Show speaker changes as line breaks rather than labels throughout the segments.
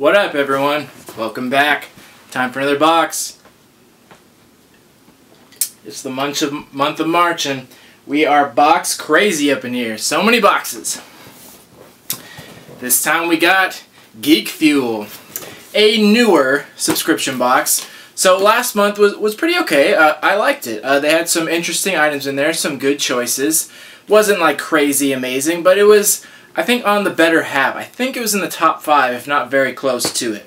What up, everyone? Welcome back. Time for another box. It's the month of March, and we are box crazy up in here. So many boxes. This time we got Geek Fuel, a newer subscription box. So last month was pretty okay. I liked it. They had some interesting items in there, some good choices. Wasn't like crazy amazing, but it was, I think, on the better half. I think it was in the top 5, if not very close to it.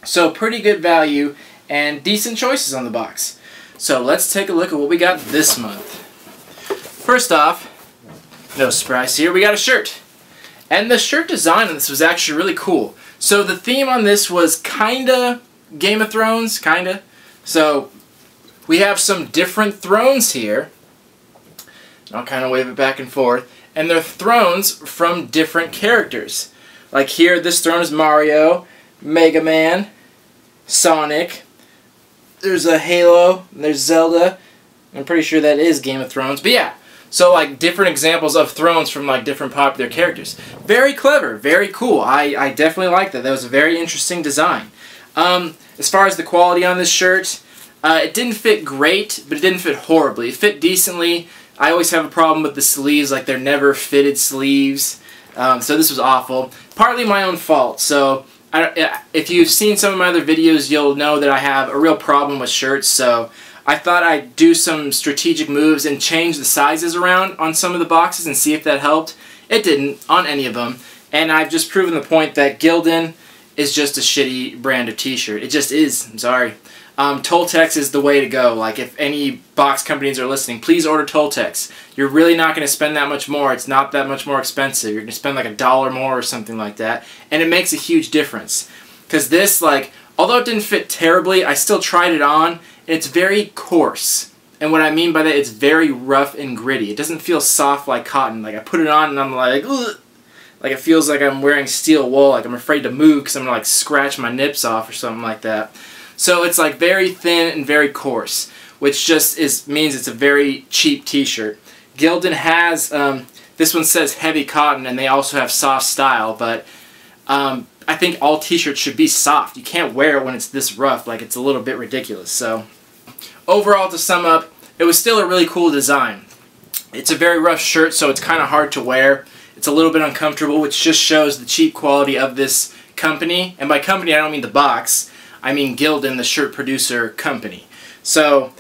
So pretty good value and decent choices on the box. So let's take a look at what we got this month. First off, no surprise here, we got a shirt. And the shirt design on this was actually really cool. So the theme on this was kinda Game of Thrones, kinda. So we have some different thrones here. I'll kind of wave it back and forth. And they're thrones from different characters. Like here, this throne is Mario, Mega Man, Sonic. There's a Halo, and there's Zelda. I'm pretty sure that is Game of Thrones. But yeah, so like different examples of thrones from like different popular characters. Very clever, very cool. I definitely like that. That was a very interesting design. As far as the quality on this shirt, it didn't fit great, but it didn't fit horribly. It fit decently. I always have a problem with the sleeves, like they're never fitted sleeves. So this was awful. Partly my own fault. So if you've seen some of my other videos, you'll know that I have a real problem with shirts. So I thought I'd do some strategic moves and change the sizes around on some of the boxes and see if that helped. It didn't on any of them. And I've just proven the point that Gildan is just a shitty brand of t-shirt. It just is. I'm sorry. Toltex is the way to go. Like, if any box companies are listening, please order Toltex. You're really not going to spend that much more. It's not that much more expensive. You're going to spend like $1 more or something like that. And it makes a huge difference. Because this, like, although it didn't fit terribly, I still tried it on. And it's very coarse. And what I mean by that, it's very rough and gritty. It doesn't feel soft like cotton. Like, I put it on and I'm like, ugh. Like, it feels like I'm wearing steel wool. Like, I'm afraid to move because I'm going to, like, scratch my nips off or something like that. So it's like very thin and very coarse, which just means it's a very cheap t-shirt. Gildan has, this one says heavy cotton, and they also have soft style, but I think all t-shirts should be soft. You can't wear it when it's this rough, like it's a little bit ridiculous. So overall, to sum up, it was still a really cool design. It's a very rough shirt, so it's kind of hard to wear. It's a little bit uncomfortable, which just shows the cheap quality of this company. And by company, I don't mean the box. I mean Gildan, the shirt producer company. So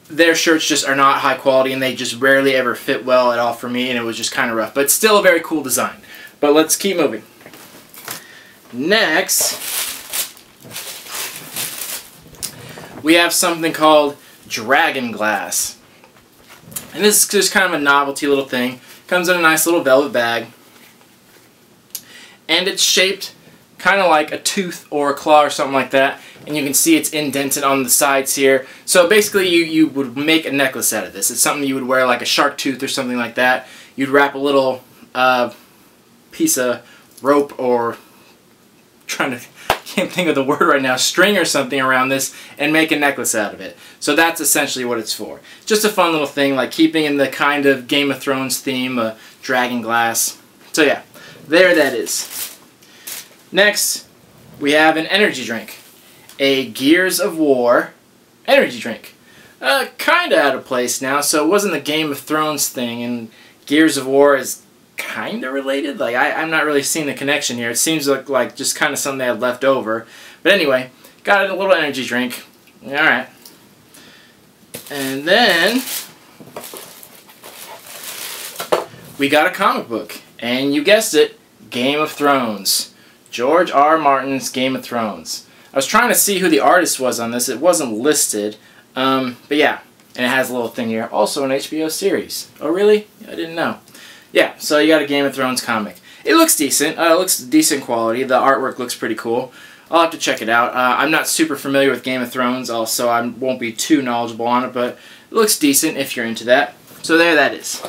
their shirts just are not high quality, and they just rarely ever fit well at all for me, and it was just kind of rough. But still a very cool design. But let's keep moving. Next, we have something called Dragonglass. And this is just kind of a novelty little thing. Comes in a nice little velvet bag. And it's shaped kind of like a tooth or a claw or something like that, and you can see it's indented on the sides here. So basically you would make a necklace out of this. It's something you would wear like a shark tooth or something like that. You'd wrap a little piece of rope or can't think of the word right now, string or something around this and make a necklace out of it. So that's essentially what it's for. Just a fun little thing, like keeping in the kind of Game of Thrones theme, Dragonglass. So yeah, there that is. Next, we have an energy drink. A Gears of War energy drink. Kinda out of place now, so it wasn't the Game of Thrones thing, and Gears of War is kinda related. Like, I'm not really seeing the connection here. It seems like just kinda something they had left over. But anyway, got a little energy drink. Alright. And then we got a comic book. And you guessed it, Game of Thrones. George R. Martin's Game of Thrones. I was trying to see who the artist was on this. It wasn't listed. But yeah, and it has a little thing here. Also an HBO series. Oh really? I didn't know. Yeah, so you got a Game of Thrones comic. It looks decent. It looks decent quality. The artwork looks pretty cool. I'll have to check it out. I'm not super familiar with Game of Thrones, also I won't be too knowledgeable on it, but it looks decent if you're into that. So there that is.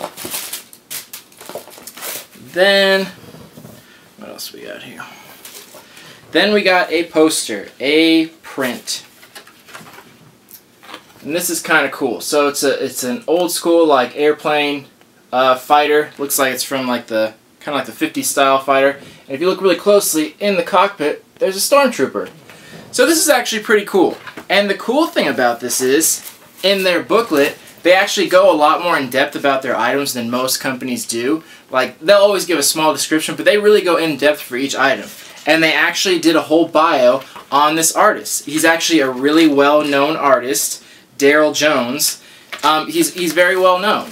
Then, what else we got here? Then we got a poster, a print. And this is kind of cool. So it's an old school like airplane fighter. Looks like it's from like the kind of like the 50s style fighter. And if you look really closely in the cockpit, there's a stormtrooper. So this is actually pretty cool. And the cool thing about this is, in their booklet, they actually go a lot more in depth about their items than most companies do. Like, they'll always give a small description, but they really go in depth for each item. And they actually did a whole bio on this artist. He's actually a really well-known artist, Daryl Jones. He's very well known.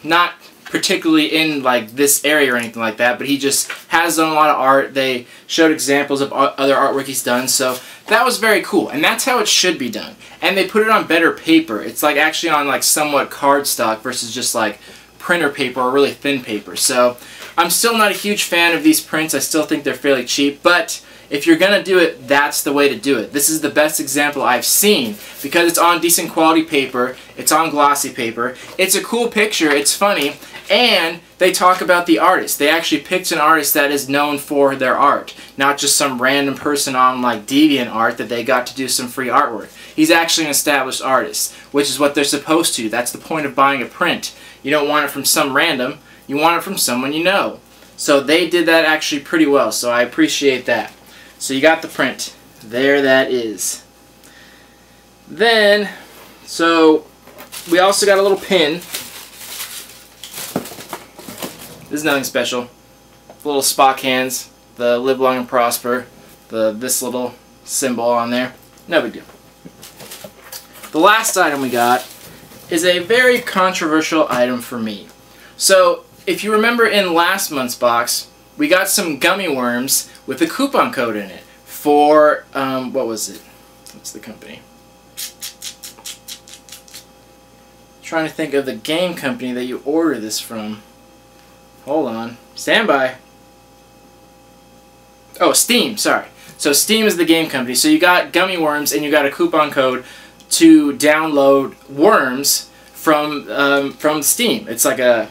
Not particularly in like this area or anything like that, but he just has done a lot of art. They showed examples of other artwork he's done, so that was very cool. And that's how it should be done. And they put it on better paper. It's like actually on like somewhat cardstock versus just like printer paper or really thin paper. So I'm still not a huge fan of these prints. I still think they're fairly cheap, but if you're going to do it, that's the way to do it. This is the best example I've seen because it's on decent quality paper, it's on glossy paper, it's a cool picture, it's funny, and they talk about the artist. They actually picked an artist that is known for their art, not just some random person on like DeviantArt that they got to do some free artwork. He's actually an established artist, which is what they're supposed to. That's the point of buying a print. You don't want it from some random, you want it from someone you know. So they did that actually pretty well, so I appreciate that. So you got the print. There that is. Then, so we also got a little pin. This is nothing special. The little Spock hands, the live long and prosper, this little symbol on there. No big deal. The last item we got is a very controversial item for me. So, if you remember in last month's box, we got some gummy worms with a coupon code in it for, what was it? What's the company? Trying to think of the game company that you order this from. Hold on. Stand by. Oh, Steam, sorry. So Steam is the game company. So you got gummy worms and you got a coupon code to download worms from Steam. It's like a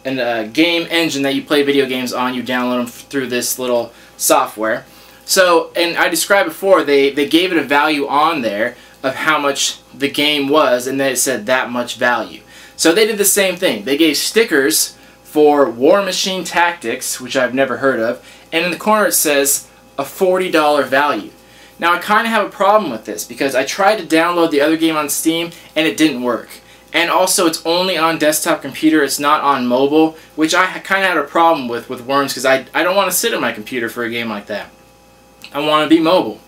game engine that you play video games on. You download them through this little software. So, and I described before, they gave it a value on there of how much the game was, and then it said that much value. So they did the same thing. They gave stickers for War Machine Tactics, which I've never heard of, and in the corner it says a $40 value. Now I kind of have a problem with this because I tried to download the other game on Steam and it didn't work. And also it's only on desktop computer, it's not on mobile, which I kind of had a problem with Worms because I don't want to sit at my computer for a game like that. I want to be mobile.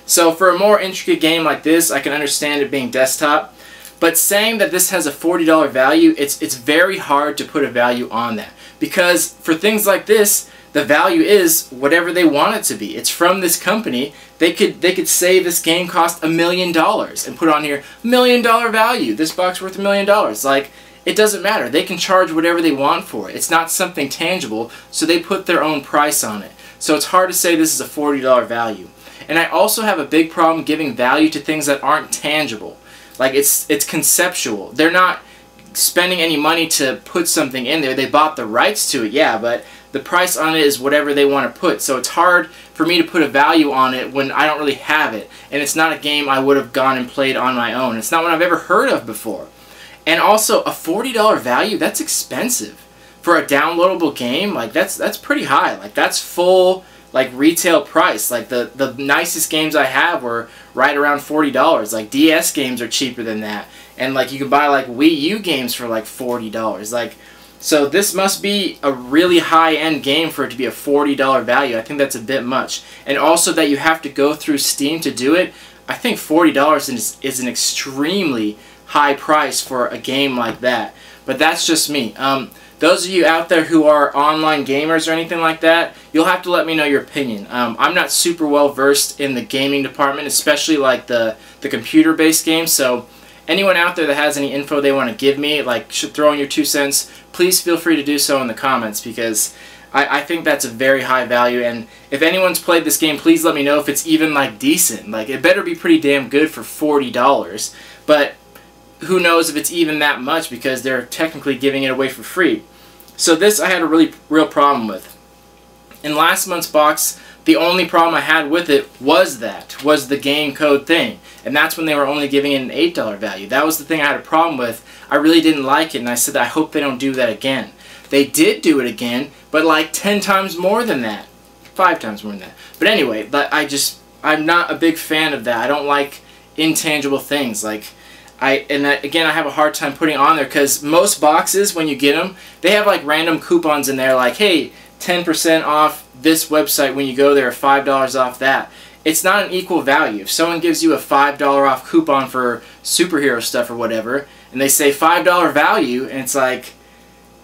So for a more intricate game like this, I can understand it being desktop. But saying that this has a $40 value, it's very hard to put a value on that. Because for things like this, the value is whatever they want it to be. It's from this company. They could say this game cost $1 million and put on here $1 million value. This box worth $1 million. Like, it doesn't matter. They can charge whatever they want for it. It's not something tangible, so they put their own price on it. So it's hard to say this is a $40 value. And I also have a big problem giving value to things that aren't tangible. Like, it's conceptual. They're not spending any money to put something in there. They bought the rights to it, yeah, but the price on it is whatever they want to put. So it's hard for me to put a value on it when I don't really have it. And it's not a game I would have gone and played on my own. It's not one I've ever heard of before. And also, a $40 value, that's expensive. For a downloadable game, like, that's pretty high. Like, that's full, like, retail price. Like, the nicest games I have were right around $40. Like, DS games are cheaper than that. And, like, you can buy, like, Wii U games for, like, $40. Like, so this must be a really high-end game for it to be a $40 value. I think that's a bit much. And also that you have to go through Steam to do it. I think $40 is an extremely high price for a game like that. But that's just me. Those of you out there who are online gamers or anything like that, you'll have to let me know your opinion. I'm not super well versed in the gaming department, especially like the computer-based games, so anyone out there that has any info they want to give me, like throw in your 2 cents, please feel free to do so in the comments because I think that's a very high value, and if anyone's played this game, please let me know if it's even like decent. Like, it better be pretty damn good for $40, but who knows if it's even that much because they're technically giving it away for free. So this I had a real problem with. In last month's box, the only problem I had with it was the game code thing. And that's when they were only giving it an $8 value. That was the thing I had a problem with. I really didn't like it, and I said I hope they don't do that again. They did do it again, but like 10 times more than that. 5 times more than that. But anyway, I'm not a big fan of that. I don't like intangible things. Like, again, I have a hard time putting on there because most boxes, when you get them, they have like random coupons in there like, hey, 10% off this website when you go there, $5 off that. It's not an equal value. If someone gives you a $5 off coupon for superhero stuff or whatever, and they say $5 value, and it's like,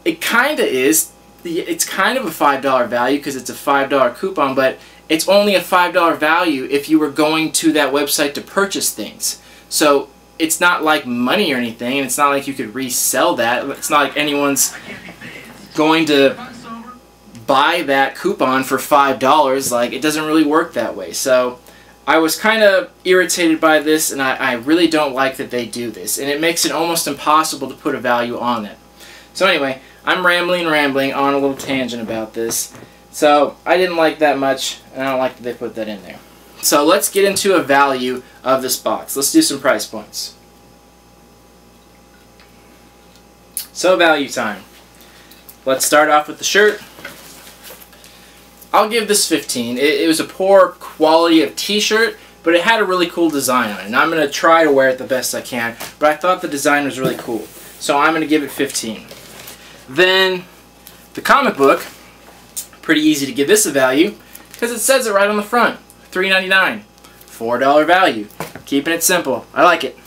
it kind of is. It's kind of a $5 value because it's a $5 coupon, but it's only a $5 value if you were going to that website to purchase things. So it's not like money or anything, and it's not like you could resell that. It's not like anyone's going to buy that coupon for $5. Like, it doesn't really work that way. So I was kind of irritated by this, and I really don't like that they do this, and it makes it almost impossible to put a value on it. So anyway, I'm rambling on a little tangent about this. So I didn't like that much, and I don't like that they put that in there. So let's get into a value of this box. Let's do some price points. So value time. Let's start off with the shirt. I'll give this 15. It was a poor quality of t-shirt, but it had a really cool design on it. And I'm going to try to wear it the best I can, but I thought the design was really cool. So I'm going to give it 15. Then the comic book, pretty easy to give this a value because it says it right on the front. $3.99. $4 value. Keeping it simple. I like it.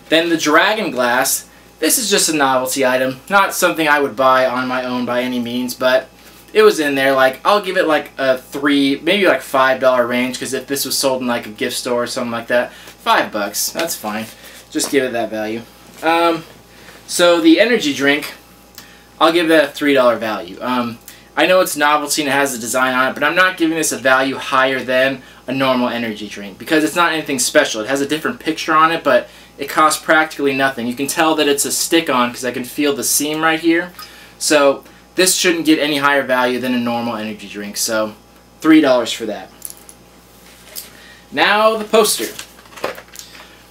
Then the Dragonglass. This is just a novelty item. Not something I would buy on my own by any means, but it was in there. Like, I'll give it like a $3, maybe like $5 range, because if this was sold in like a gift store or something like that, $5. That's fine. Just give it that value. So the energy drink, I'll give that a $3 value. I know it's novelty and it has a design on it, but I'm not giving this a value higher than a normal energy drink because it's not anything special. It has a different picture on it, but it costs practically nothing. You can tell that it's a stick-on because I can feel the seam right here. So this shouldn't get any higher value than a normal energy drink. So $3 for that. Now the poster.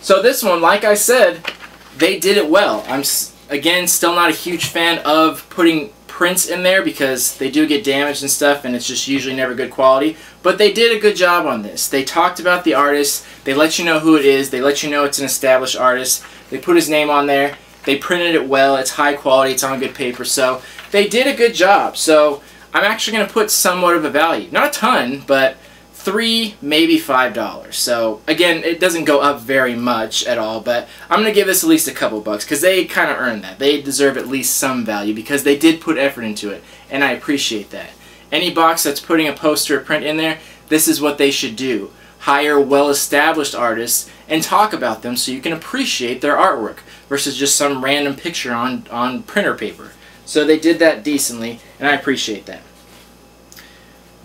So this one, like I said, they did it well. I'm, again, still not a huge fan of putting prints in there because they do get damaged and stuff, and it's just usually never good quality. But they did a good job on this. They talked about the artist. They let you know who it is. They let you know it's an established artist. They put his name on there. They printed it well. It's high quality. It's on good paper. So they did a good job. So I'm actually going to put somewhat of a value. Not a ton, but $3, maybe $5. So again, it doesn't go up very much at all, but I'm going to give this at least a couple bucks because they kind of earned that. They deserve at least some value because they did put effort into it, and I appreciate that. Any box that's putting a poster or print in there, this is what they should do. Hire well-established artists and talk about them so you can appreciate their artwork versus just some random picture on printer paper. So they did that decently, and I appreciate that.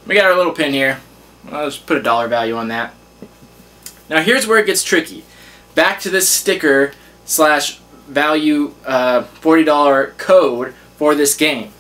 We got our little pin here. I'll just put a dollar value on that. Now here's where it gets tricky. Back to this sticker slash value $40 code for this game.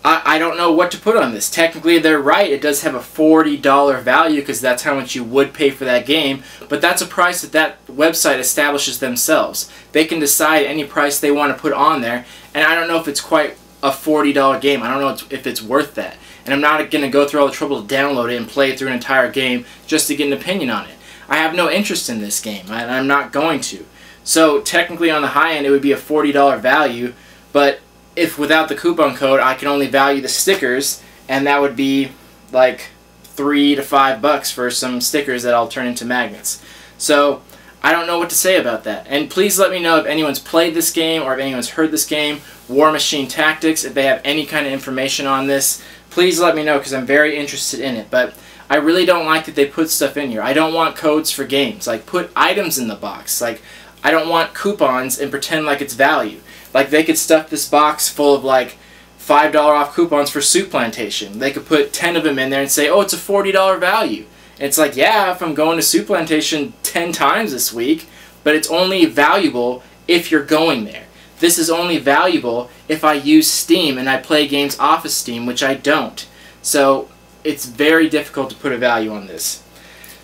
I don't know what to put on this. Technically they're right, it does have a $40 value because that's how much you would pay for that game, but that's a price that that website establishes themselves. They can decide any price they want to put on there, and I don't know if it's quite a $40 game. I don't know if it's worth that. And I'm not going to go through all the trouble to download it and play through an entire game just to get an opinion on it. I have no interest in this game, and I'm not going to. So technically on the high end it would be a $40 value, but if without the coupon code I can only value the stickers, and that would be like $3 to $5 for some stickers that I'll turn into magnets. So I don't know what to say about that. And please let me know if anyone's played this game or if anyone's heard this game, War Machine Tactics, if they have any kind of information on this. Please let me know because I'm very interested in it. But I really don't like that they put stuff in here. I don't want codes for games. Like, put items in the box. Like, I don't want coupons and pretend like it's value. Like, they could stuff this box full of like $5 off coupons for Soup Plantation. They could put 10 of them in there and say, oh, it's a $40 value. And it's like, yeah, if I'm going to Soup Plantation 10 times this week, but it's only valuable if you're going there. This is only valuable if I use Steam and I play games off of Steam, which I don't. So it's very difficult to put a value on this.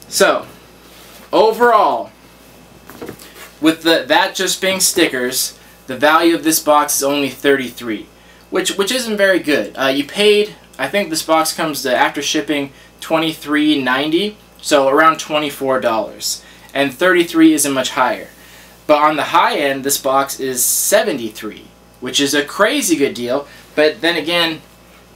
So overall, with that just being stickers, the value of this box is only $33. which isn't very good. You paid, I think this box comes to, after shipping, $23.90, so around $24, and $33 isn't much higher. But on the high end, this box is $73, which is a crazy good deal. But then again,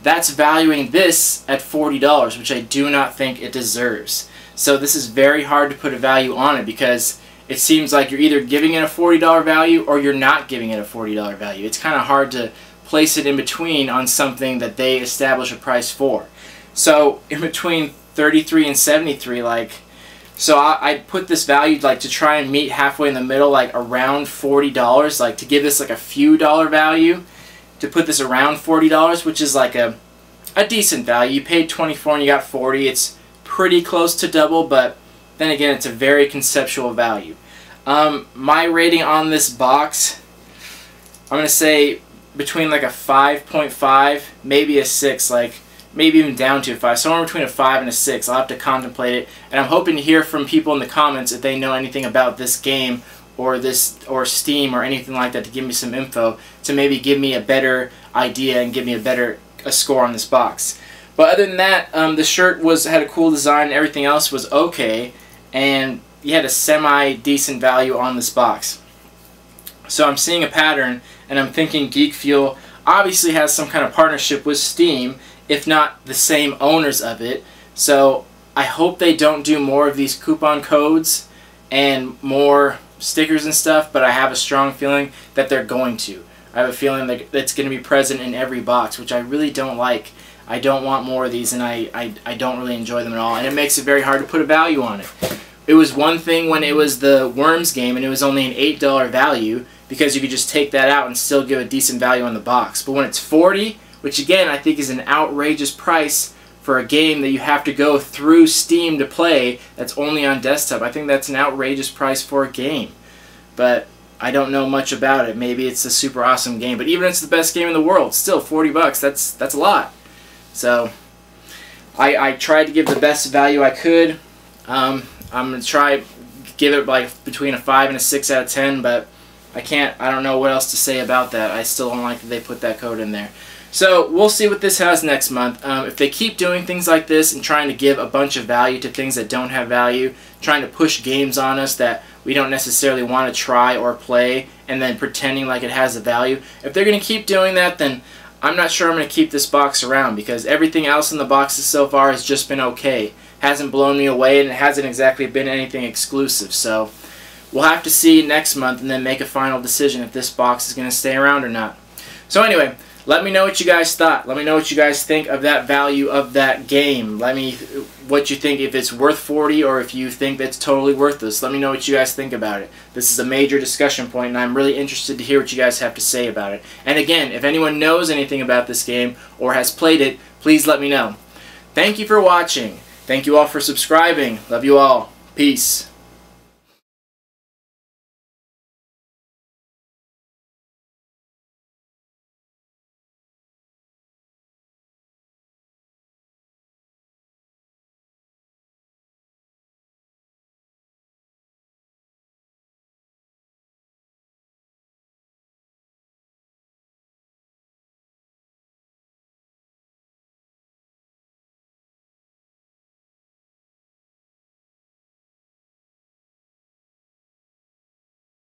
that's valuing this at $40, which I do not think it deserves. So this is very hard to put a value on it, because it seems like you're either giving it a $40 value or you're not giving it a $40 value. It's kind of hard to place it in between on something that they establish a price for. So in between 33 and 73, like, so I put this value like to try and meet halfway in the middle, like around $40, like to give this like a few dollar value, to put this around $40, which is like a decent value. You paid 24 and you got 40. It's pretty close to double, but then again, it's a very conceptual value. My rating on this box, I'm going to say between like a 5.5, maybe a 6, like maybe even down to a 5. Somewhere between a 5 and a 6. I'll have to contemplate it. And I'm hoping to hear from people in the comments if they know anything about this game or Steam or anything like that, to give me some info to maybe give me a better idea and give me a score on this box. But other than that, the shirt had a cool design and everything else was okay, and you had a semi-decent value on this box. So I'm seeing a pattern, and I'm thinking Geek Fuel obviously has some kind of partnership with Steam, if not the same owners of it. So I hope they don't do more of these coupon codes and more stickers and stuff, but I have a strong feeling that they're going to. I have a feeling that it's going to be present in every box, which I really don't like. I don't want more of these, and I don't really enjoy them at all, and it makes it very hard to put a value on it. It was one thing when it was the Worms game and it was only an $8 value, because you could just take that out and still give a decent value on the box. But when it's $40, which again I think is an outrageous price for a game that you have to go through Steam to play that's only on desktop, I think that's an outrageous price for a game. But I don't know much about it. Maybe it's a super awesome game, but even if it's the best game in the world, still $40, that's a lot. So I tried to give the best value I could. I'm going to try give it like between a 5 and a 6 out of 10, but I don't know what else to say about that. I still don't like that they put that code in there. So we'll see what this has next month. If they keep doing things like this and trying to give a bunch of value to things that don't have value, trying to push games on us that we don't necessarily want to try or play, and then pretending like it has a value, if they're going to keep doing that, then I'm not sure I'm going to keep this box around, because everything else in the boxes so far has just been okay. Hasn't blown me away, and it hasn't exactly been anything exclusive. So we'll have to see next month and then make a final decision if this box is going to stay around or not. So anyway, let me know what you guys thought. Let me know what you guys think of that value of that game. Let me what you think, if it's worth 40 or if you think that's totally worthless. Let me know what you guys think about it. This is a major discussion point, and I'm really interested to hear what you guys have to say about it. And again, if anyone knows anything about this game or has played it, please let me know. Thank you for watching. Thank you all for subscribing. Love you all. Peace.